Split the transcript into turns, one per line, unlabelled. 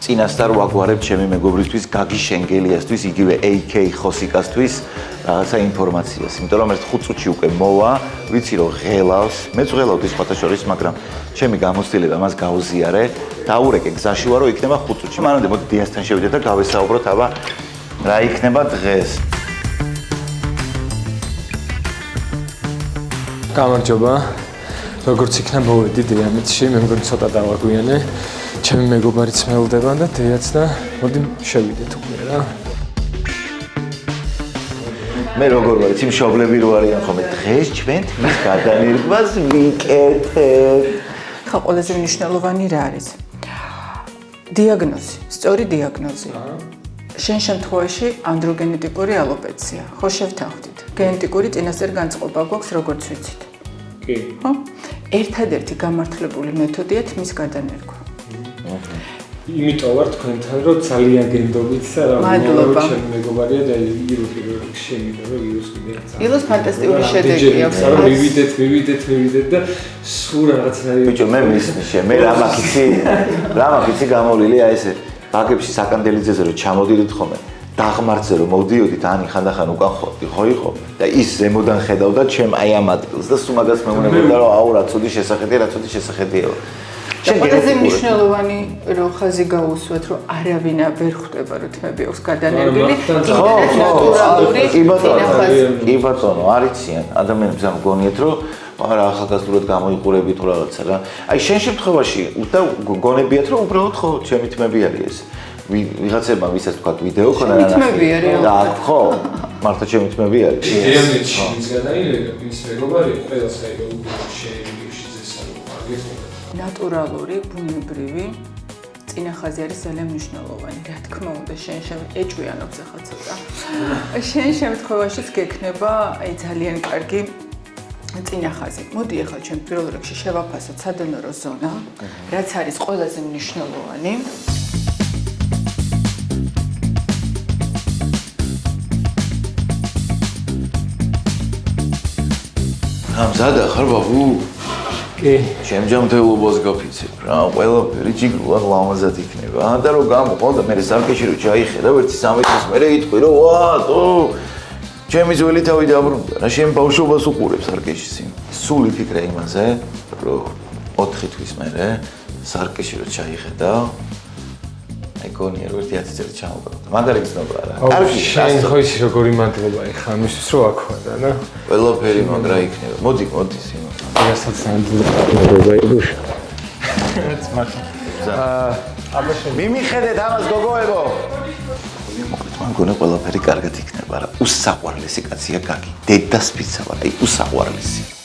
წინასწარ ვაგვარებ ჩემი მეგობრისთვის გაგი შენგელიასთვის, იგივე AK ხოსიკასთვის რაღაცა ინფორმაციას. იმიტომ რომ ერთ 5 წუთში უკვე მოვა, ვიცი რომ ღელავს, მეც ღელავდი სხვათა შორის, მაგრამ ჩემი გამოცდილება მას გაუზიარე, დაურეკე გზაში ვარო, იქნება 5 წუთში. მანამდე მოდი დიასთან შევიდეთ და გავესაუბროთ, აბა რა იქნება დღეს.
გამარჯობა. როგორც იქნა მოვედი დიამეთში, მე მგონი ცოტა დავაგვიანე. ჩემი მეგობარიც მეულდება და დიაც და მოდი შევიდეთ უკვე რა.
მე როგორ ვარ, იცი მშობლები რო არიან ხოლმე დღეს ჩვენ თმის გადანერგვას ვიკეთებ.
ხა ყველაზე მნიშვნელოვანი რა არის? დიაგნოზი, სწორი დიაგნოზი. შენ შემთხვევაში ანდროგენეტიკური ალოპეცია. ხო შევთანხმდით. გენეტიკური წინასწარ განწყობა გვაქვს როგორც ვიცით.
კი.
ხო? ერთადერთი გამართლებული მეთოდია თმის გადანერგვა.
იმიტომ ვარ თქვენთან რომ ძალიან გენდობით და რა ჩემი მეგობარია და პირველ რიგში შემიძლია რომ ილოს კიდე
ილოს ფანტასტიკური შედეგი აქვს.
მივიდეთ და სულ რაღაცნაირი
ბიჭო მე მისმიშე მე რა მაგიცი გამოვლილი აი ესე ბაგებში საკანდელიძეზე რომ ჩამოდიდით ხოლმე დაღმართზე რომ მოვდიოდით ანი ხანდახან უკან ხვდები ხო იყო და ის ზემოდან ხედავდა ჩემ აი ამ ადგილს და სულ მაგას მეუბნებოდა რომ აუ რა ცუდი შესახედია
ყველაზე მნიშვნელოვანი რომ ხაზი გაუსვათ რომ არავინ ვერ ხვდება რომ თმები აქვს გადანერგილი
კი ბატონო არიციან ადამიანებს ამ გონიათ რომ არა ახალგაზრდულად გამოიყურებით თუ რაღაცა რა აი შენ შემთხვევაში და გონებიათ რომ უბრალოდ ხო ჩემი თმები არის ეს ვიღაცებმა ვისაც თქვა ვიდეო ქონა
რა თმები არის
და ხო მართლა ჩემი თმები არის
დიამეთში ის გადაიღება ის მეგობარი ყველას აი შეერიგებში ზესარო
ნატურალური, ბუნებრივი წინახაზი არის ძალიან მნიშვნელოვანი. რა თქმა უნდა, შენ ეჭვიანობს ახლა ცოტა. შენ შემთხვევაშიც გექნება აი ძალიან კარგი წინახაზი. მოდი ახლა ჩვენ პირველ რიგში შევაფასოთ სადონორო ზონა, რაც არის ყველაზე მნიშვნელოვანი.
ამზადა ხარ ბაბუ?
კი,
შემჯამთელობას გაფიცებ რა, ყველაფერი ჯიგრულად ლამაზად იქნება. და რომ გამოყო და მე სარკეში რო ჩაიხედა, ერთი 3 წელს მერე იტყვი რომ ვაატო, ჩემი ძველი თავი დაბრუნდა. რა შენ ბავშვობას უყურებ სარკეში სინ. სულ იფიქრე იმაზე, რომ 4 თვის მერე სარკეში რო ჩაიხედა, აი გონია რომ ერთი 10 წელი ჩამოვყავდა. მაგარი გზნობა რა.
კარგი, შენ ხო ისი როგორი მადლობა ეხა ამისთვის რომ აქვდა რა.
ყველაფერი მაგრა იქნება. მოდი სინ.
რასაც მადლობა იგუშ.
მიმიხედეთ ამას გოგოებო. მან გონე ყველაფერი კარგად იქნება რა. უსაყვარლესი კაცია გაგი. დედას ფიცა ვარ, აი უსაყვარლესი.